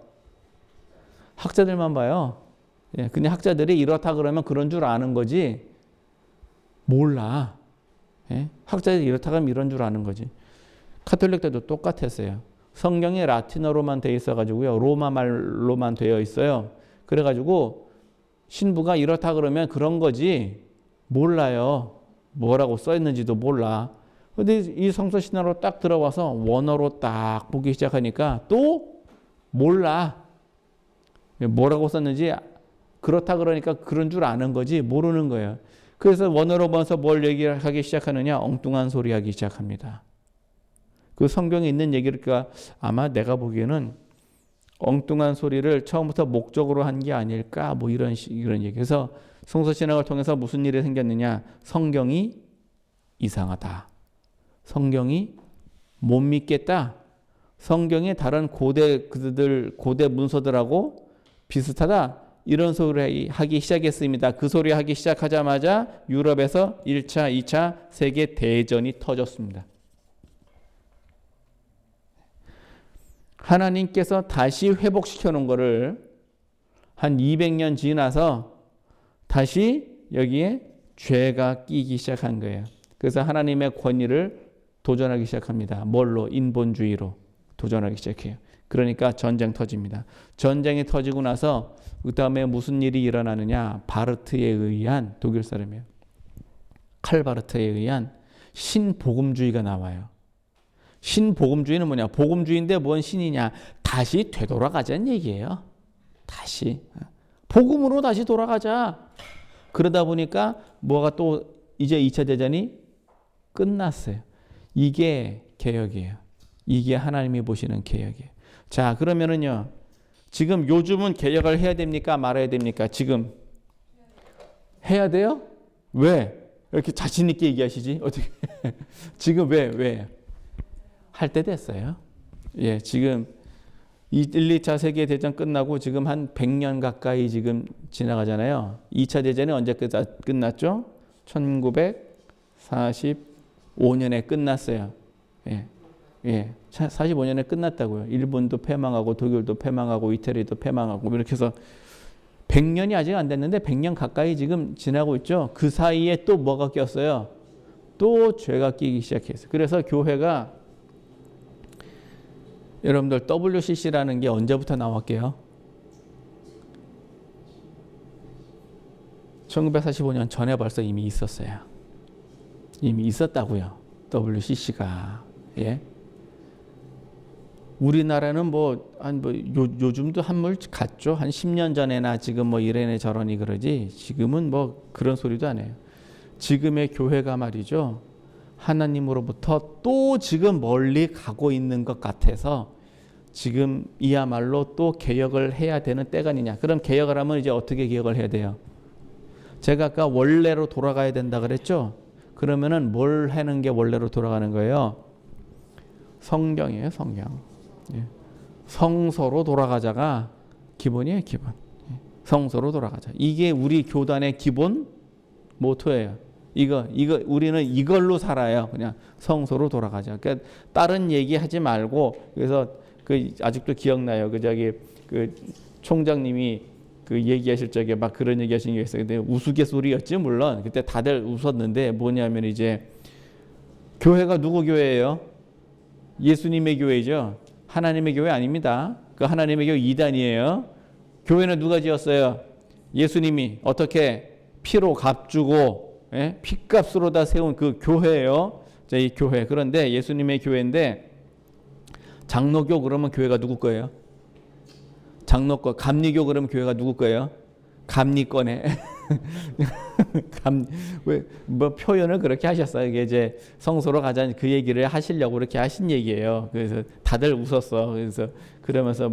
학자들만 봐요. 예, 그냥 학자들이 이렇다 그러면 그런 줄 아는 거지 몰라. 예? 학자들이 이렇다 그러면 이런 줄 아는 거지. 카톨릭 때도 똑같았어요. 성경이 라틴어로만 돼 있어가지고요. 로마 말로만 되어 있어요. 그래가지고 신부가 이렇다 그러면 그런 거지 몰라요. 뭐라고 써 있는지도 몰라. 근데 이 성서신화로 딱 들어와서 원어로 딱 보기 시작하니까 또 몰라. 뭐라고 썼는지 그렇다 그러니까 그런 줄 아는 거지 모르는 거예요. 그래서 원어로 봐서 뭘 얘기를 하기 시작하느냐? 엉뚱한 소리 하기 시작합니다. 그 성경에 있는 얘기를 아마 내가 보기에는 엉뚱한 소리를 처음부터 목적으로 한 게 아닐까 뭐 이런 얘기. 그래서 성서신학을 통해서 무슨 일이 생겼느냐? 성경이 이상하다. 성경이 못 믿겠다. 성경이 다른 고대 문서들하고 비슷하다. 이런 소리 하기 시작했습니다. 그 소리 하기 시작하자마자 유럽에서 1차, 2차 세계 대전이 터졌습니다. 하나님께서 다시 회복시켜 놓은 거를 한 200년 지나서 다시 여기에 죄가 끼기 시작한 거예요. 그래서 하나님의 권위를 도전하기 시작합니다. 뭘로? 인본주의로 도전하기 시작해요. 그러니까 전쟁 터집니다. 전쟁이 터지고 나서 그 다음에 무슨 일이 일어나느냐? 바르트에 의한, 독일 사람이에요. 칼 바르트에 의한 신복음주의가 나와요. 신복음주의는 뭐냐? 복음주의인데 뭔 신이냐? 다시 되돌아가자는 얘기예요. 다시. 복음으로 다시 돌아가자. 그러다 보니까 뭐가 또 이제 2차 대전이 끝났어요. 이게 개혁이에요. 이게 하나님이 보시는 개혁이에요. 자, 그러면은요. 지금 요즘은 개혁을 해야 됩니까? 말아야 됩니까? 지금 해야 돼요? 왜? 이렇게 자신 있게 얘기하시지? 어떻게? 지금 왜? 할 때 됐어요. 예, 지금 1, 2차 세계대전 끝나고 지금 한 100년 가까이 지금 지나가잖아요. 2차 대전이 언제 끝났죠? 1945년에 끝났어요. 예, 45년에 끝났다고요. 일본도 패망하고 독일도 패망하고 이태리도 패망하고 이렇게 해서 100년이 아직 안 됐는데 100년 가까이 지금 지나고 있죠. 그 사이에 또 뭐가 꼈어요? 또 죄가 끼기 시작했어요. 그래서 교회가 여러분들 WCC라는 게 언제부터 나왔게요? 1945년 전에 벌써 이미 있었어요. 이미 있었다고요. WCC가. 예. 우리나라는 요즘도 한물 갔죠. 한 10년 전에나 지금 뭐 이래네 저러니 그러지. 지금은 뭐 그런 소리도 안 해요. 지금의 교회가 말이죠. 하나님으로부터 또 지금 멀리 가고 있는 것 같아서 지금 이야말로 또 개혁을 해야 되는 때가 아니냐. 그럼 개혁을 하면 이제 어떻게 개혁을 해야 돼요? 제가 아까 원래로 돌아가야 된다 그랬죠? 그러면은 뭘 하는 게 원래로 돌아가는 거예요? 성경이에요, 성경. 예. 성서로 돌아가자가 기본이에요, 기본. 예. 성서로 돌아가자. 이게 우리 교단의 기본 모토예요. 이거 우리는 이걸로 살아요. 그냥 성서로 돌아가자. 그러니까 다른 얘기 하지 말고 그래서 그 아직도 기억나요. 그 총장님이 그 얘기하실 적에 막 그런 얘기하신 게 있어요. 근데 우스갯소리였지 물론. 그때 다들 웃었는데 뭐냐면 이제 교회가 누구 교회예요? 예수님의 교회죠. 하나님의 교회 아닙니다. 그 하나님의 교회 이단이에요. 교회는 누가 지었어요? 예수님이 어떻게 피로 값주고 예? 피값으로 다 세운 그 교회예요. 자, 이 교회. 그런데 예수님의 교회인데 장로교 그러면 교회가 누구 거예요? 장로교. 감리교 그러면 교회가 누구 거예요? 감리권에. 뭐 표현을 그렇게 하셨어요. 이게 이제 성소로 가자 그 얘기를 하시려고 그렇게 하신 얘기예요. 그래서 다들 웃었어. 그래서 그러면서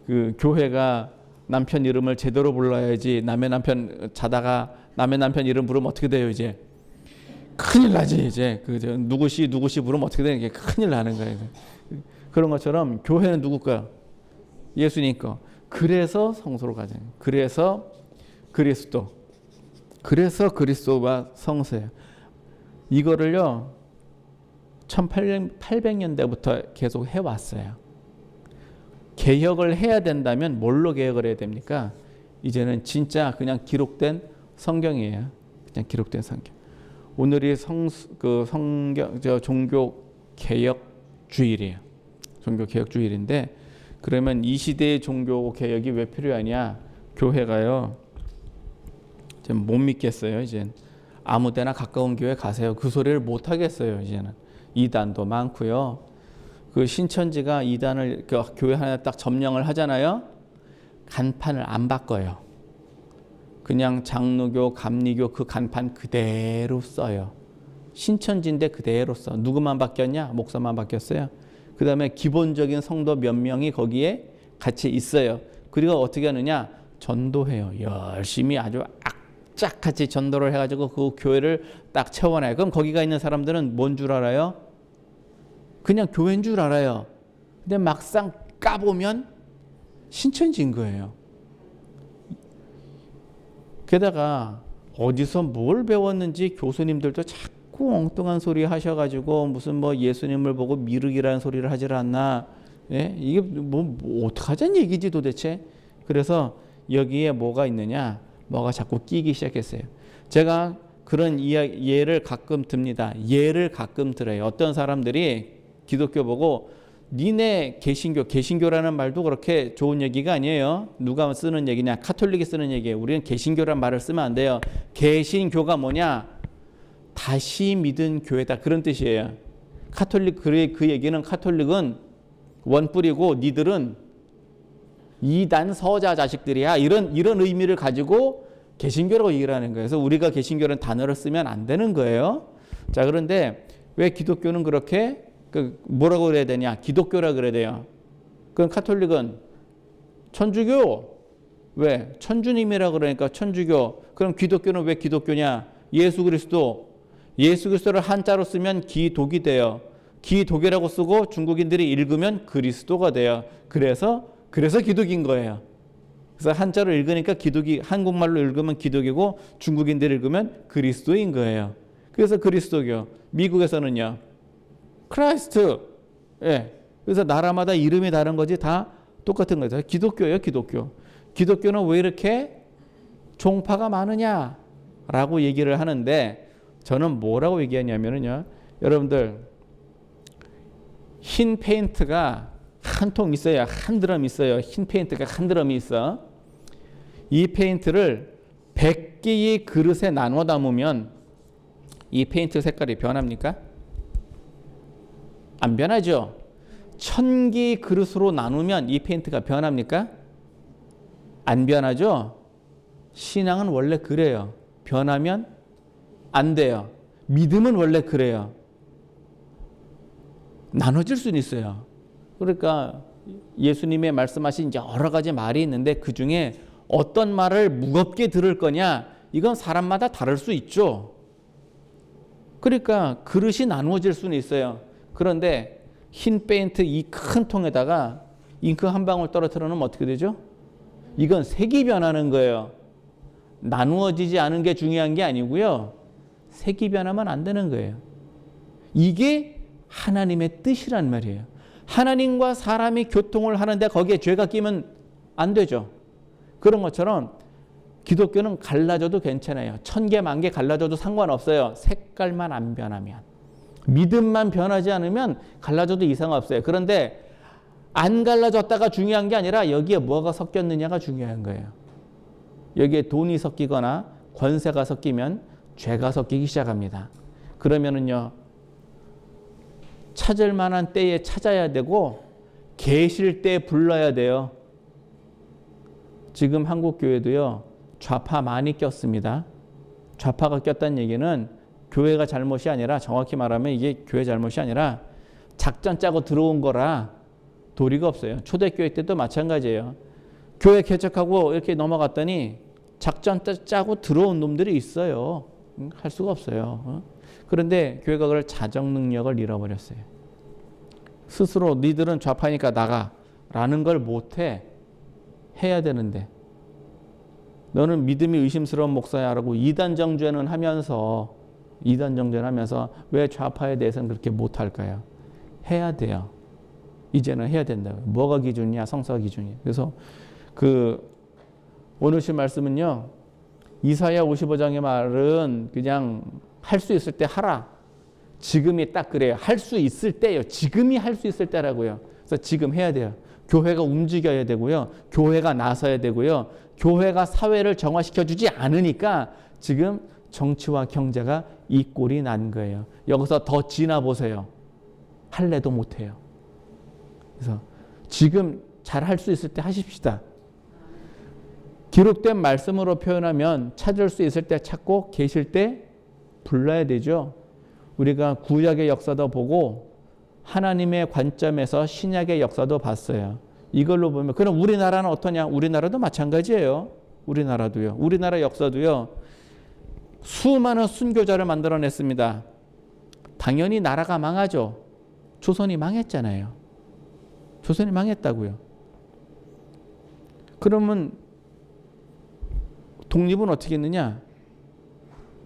그 교회가 남편 이름을 제대로 불러야지. 남의 남편 자다가 남의 남편 이름 부르면 어떻게 돼요 이제? 큰일 나지 이제. 누구시 부르면 어떻게 되는 게 큰일 나는 거예요. 그런 것처럼 교회는 누구 거야? 예수님 거. 그래서 성소로 가자. 그래서 그리스도. 그래서 그리스도가 성소예요. 이거를요 1800년대부터 계속 해왔어요. 개혁을 해야 된다면 뭘로 개혁을 해야 됩니까? 이제는 진짜 그냥 기록된 성경이에요. 그냥 기록된 성경. 오늘이 종교 개혁 주일이에요. 종교 개혁 주일인데 그러면 이 시대의 종교 개혁이 왜 필요하냐? 교회가요. 좀 못 믿겠어요. 이제 아무데나 가까운 교회 가세요. 그 소리를 못 하겠어요. 이제는 이단도 많고요. 그 신천지가 이단을 교회 하나 딱 점령을 하잖아요. 간판을 안 바꿔요. 그냥 장로교, 감리교 그 간판 그대로 써요. 신천지인데 그대로 써. 누구만 바뀌었냐? 목사만 바뀌었어요. 그 다음에 기본적인 성도 몇 명이 거기에 같이 있어요. 그리고 어떻게 하느냐? 전도해요. 열심히 아주 악착같이 전도를 해가지고 그 교회를 딱 채워놔요. 그럼 거기가 있는 사람들은 뭔 줄 알아요? 그냥 교회인 줄 알아요. 근데 막상 까보면 신천지인 거예요. 게다가 어디서 뭘 배웠는지 교수님들도 자꾸 엉뚱한 소리 하셔가지고 무슨 뭐 예수님을 보고 미륵이라는 소리를 하질 않나. 예? 이게 뭐 어떡하자는 얘기지 도대체. 그래서 여기에 뭐가 있느냐. 뭐가 자꾸 끼기 시작했어요. 제가 그런 예를 가끔 듭니다. 예를 가끔 들어요. 어떤 사람들이 기독교 보고 니네 개신교라는 말도 그렇게 좋은 얘기가 아니에요. 누가 쓰는 얘기냐? 카톨릭이 쓰는 얘기예요. 우리는 개신교란 말을 쓰면 안 돼요. 개신교가 뭐냐? 다시 믿은 교회다. 그런 뜻이에요. 카톨릭 그 얘기는 카톨릭은 원뿔이고 니들은 이단 서자 자식들이야. 이런 의미를 가지고 개신교라고 얘기를 하는 거예요. 그래서 우리가 개신교라는 단어를 쓰면 안 되는 거예요. 자, 그런데 왜 기독교는 그렇게 뭐라고 그래야 되냐? 기독교라 그래야 돼요. 그럼 카톨릭은 천주교. 왜? 천주님이라 그러니까 천주교. 그럼 기독교는 왜 기독교냐? 예수 그리스도를 한자로 쓰면 기독이 돼요. 기독이라고 쓰고 중국인들이 읽으면 그리스도가 돼요. 그래서 기독인 거예요. 그래서 한자로 읽으니까 기독이, 한국말로 읽으면 기독이고 중국인들이 읽으면 그리스도인 거예요. 그래서 그리스도교. 미국에서는요. 크라이스트. 예. 그래서 나라마다 이름이 다른 거지 다 똑같은 거죠. 기독교예요, 기독교. 기독교는 왜 이렇게 종파가 많으냐라고 얘기를 하는데 저는 뭐라고 얘기하냐면요. 여러분들 흰 페인트가 한 통 있어요. 한 드럼 있어요. 흰 페인트가 한 드럼이 있어. 이 페인트를 100개의 그릇에 나눠 담으면 이 페인트 색깔이 변합니까? 안 변하죠. 1000개의 그릇으로 나누면 이 페인트가 변합니까? 안 변하죠. 신앙은 원래 그래요. 변하면 안 돼요. 믿음은 원래 그래요. 나눠질 수는 있어요. 그러니까 예수님의 말씀하신 여러 가지 말이 있는데 그중에 어떤 말을 무겁게 들을 거냐 이건 사람마다 다를 수 있죠. 그러니까 그릇이 나누어질 수는 있어요. 그런데 흰 페인트 이 큰 통에다가 잉크 한 방울 떨어뜨려 놓으면 어떻게 되죠? 이건 색이 변하는 거예요. 나누어지지 않은 게 중요한 게 아니고요. 색이 변하면 안 되는 거예요. 이게 하나님의 뜻이란 말이에요. 하나님과 사람이 교통을 하는데 거기에 죄가 끼면 안 되죠. 그런 것처럼 기독교는 갈라져도 괜찮아요. 1000개, 10,000개 갈라져도 상관없어요. 색깔만 안 변하면. 믿음만 변하지 않으면 갈라져도 이상 없어요. 그런데 안 갈라졌다가 중요한 게 아니라 여기에 뭐가 섞였느냐가 중요한 거예요. 여기에 돈이 섞이거나 권세가 섞이면 죄가 섞이기 시작합니다. 그러면은요. 찾을 만한 때에 찾아야 되고 계실 때 불러야 돼요. 지금 한국 교회도요. 좌파 많이 꼈습니다. 좌파가 꼈다는 얘기는 교회가 잘못이 아니라 정확히 말하면 이게 교회 잘못이 아니라 작전 짜고 들어온 거라 도리가 없어요. 초대교회 때도 마찬가지예요. 교회 개척하고 이렇게 넘어갔더니 작전 짜고 들어온 놈들이 있어요. 할 수가 없어요. 그런데 교회가 그걸 자정 능력을 잃어버렸어요. 스스로 니들은 좌파니까 나가 라는 걸 못해. 해야 되는데 너는 믿음이 의심스러운 목사야 라고 이단 정죄는 하면서 왜 좌파에 대해서는 그렇게 못할까요? 해야 돼요. 이제는 해야 된다고요. 뭐가 기준이야? 성서가 기준이야. 그래서 오늘 신 말씀은요. 이사야 55장의 말은 그냥 할 수 있을 때 하라. 지금이 딱 그래요. 할 수 있을 때요. 지금이 할 수 있을 때라고요. 그래서 지금 해야 돼요. 교회가 움직여야 되고요. 교회가 나서야 되고요. 교회가 사회를 정화시켜주지 않으니까 지금 정치와 경제가 이 꼴이 난 거예요. 여기서 더 지나보세요. 할래도 못해요. 그래서 지금 잘 할 수 있을 때 하십시다. 기록된 말씀으로 표현하면 찾을 수 있을 때 찾고 계실 때 불러야 되죠. 우리가 구약의 역사도 보고 하나님의 관점에서 신약의 역사도 봤어요. 이걸로 보면 그럼 우리나라는 어떠냐? 우리나라도 마찬가지예요. 우리나라도요. 우리나라 역사도요. 수많은 순교자를 만들어냈습니다. 당연히 나라가 망하죠. 조선이 망했잖아요. 조선이 망했다고요. 그러면 독립은 어떻게 했느냐?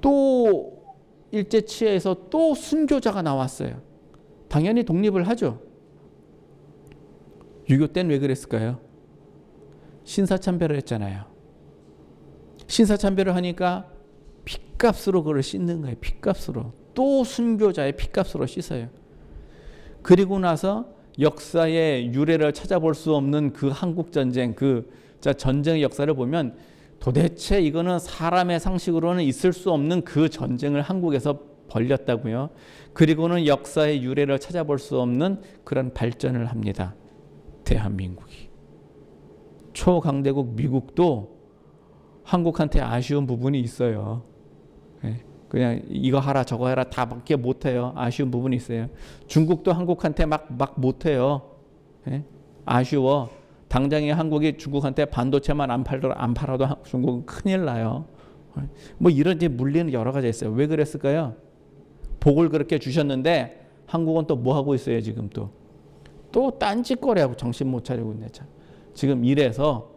또 일제치하에서 또 순교자가 나왔어요. 당연히 독립을 하죠. 6.25 때는 왜 그랬을까요? 신사참배를 했잖아요. 신사참배를 하니까 핏값으로 그걸 씻는 거예요. 핏값으로. 또 순교자의 핏값으로 씻어요. 그리고 나서 역사의 유래를 찾아볼 수 없는 그 한국전쟁, 전쟁의 역사를 보면 도대체 이거는 사람의 상식으로는 있을 수 없는 그 전쟁을 한국에서 벌렸다고요. 그리고는 역사의 유래를 찾아볼 수 없는 그런 발전을 합니다. 대한민국이. 초강대국 미국도 한국한테 아쉬운 부분이 있어요. 그냥 이거 하라 저거 해라 다밖에 못해요. 아쉬운 부분이 있어요. 중국도 한국한테 막 못해요. 아쉬워. 당장에 한국이 중국한테 반도체만 안 팔아도 중국은 큰일 나요. 뭐 이런 물리는 여러 가지 있어요. 왜 그랬을까요? 복을 그렇게 주셨는데 한국은 또 뭐 하고 있어요? 지금 또 딴짓거리하고 정신 못 차리고 있네. 지금 이래서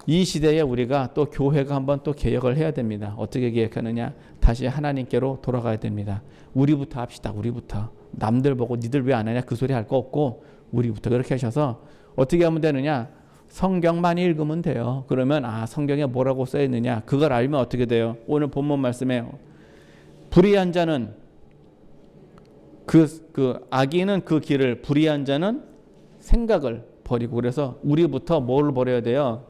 이 시대에 우리가 또 교회가 한번 또 개혁을 해야 됩니다. 어떻게 개혁하느냐? 다시 하나님께로 돌아가야 됩니다. 우리부터 합시다. 우리부터. 남들 보고 니들 왜 안 하냐 그 소리 할 거 없고 우리부터 그렇게 하셔서 어떻게 하면 되느냐? 성경만 읽으면 돼요. 그러면 성경에 뭐라고 써 있느냐? 그걸 알면 어떻게 돼요? 오늘 본문 말씀에 불의한 자는 악인은 그 길을, 불의한 자는 생각을 버리고, 그래서 우리부터 뭘 버려야 돼요?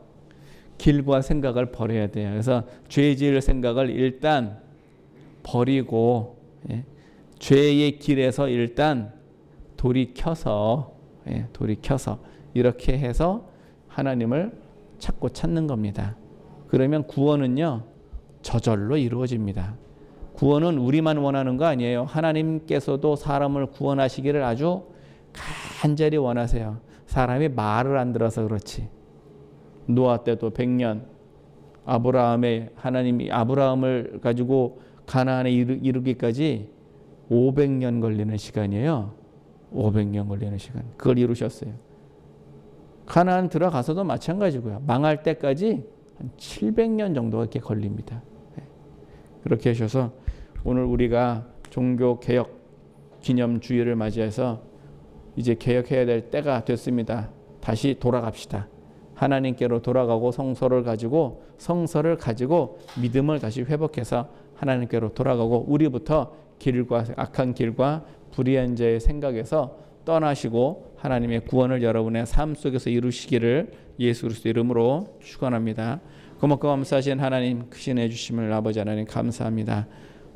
길과 생각을 버려야 돼요. 그래서 죄 지을 생각을 일단 버리고 죄의 길에서 일단 돌이켜서 이렇게 해서 하나님을 찾는 겁니다. 그러면 구원은요 저절로 이루어집니다. 구원은 우리만 원하는 거 아니에요. 하나님께서도 사람을 구원하시기를 아주 간절히 원하세요. 사람이 말을 안 들어서 그렇지. 노아 때도 100년, 하나님이 아브라함을 가지고 가나안에 이르기까지 500년 걸리는 시간이에요. 500년 걸리는 시간. 그걸 이루셨어요. 가나안 들어가서도 마찬가지고요. 망할 때까지 한 700년 정도가 이렇게 걸립니다. 그렇게 하셔서 오늘 우리가 종교개혁 기념주일을 맞이해서 이제 개혁해야 될 때가 됐습니다. 다시 돌아갑시다. 하나님께로 돌아가고 성서를 가지고 믿음을 다시 회복해서 하나님께로 돌아가고 우리부터 악한 길과 불의한 자의 생각에서 떠나시고 하나님의 구원을 여러분의 삶 속에서 이루시기를 예수 그리스도 이름으로 축원합니다. 고맙고 감사하신 하나님, 크신 애 주심을 아버지 하나님 감사합니다.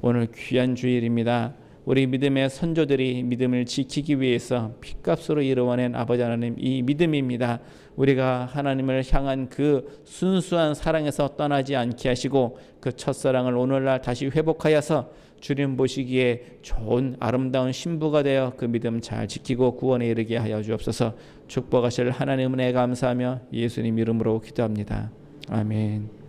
오늘 귀한 주일입니다. 우리 믿음의 선조들이 믿음을 지키기 위해서 핏값으로 이루어낸 아버지 하나님, 이 믿음입니다. 우리가 하나님을 향한 그 순수한 사랑에서 떠나지 않게 하시고 그 첫사랑을 오늘날 다시 회복하여서 주님 보시기에 좋은 아름다운 신부가 되어 그 믿음 잘 지키고 구원에 이르게 하여 주옵소서. 축복하실 하나님 은혜 감사하며 예수님 이름으로 기도합니다. 아멘.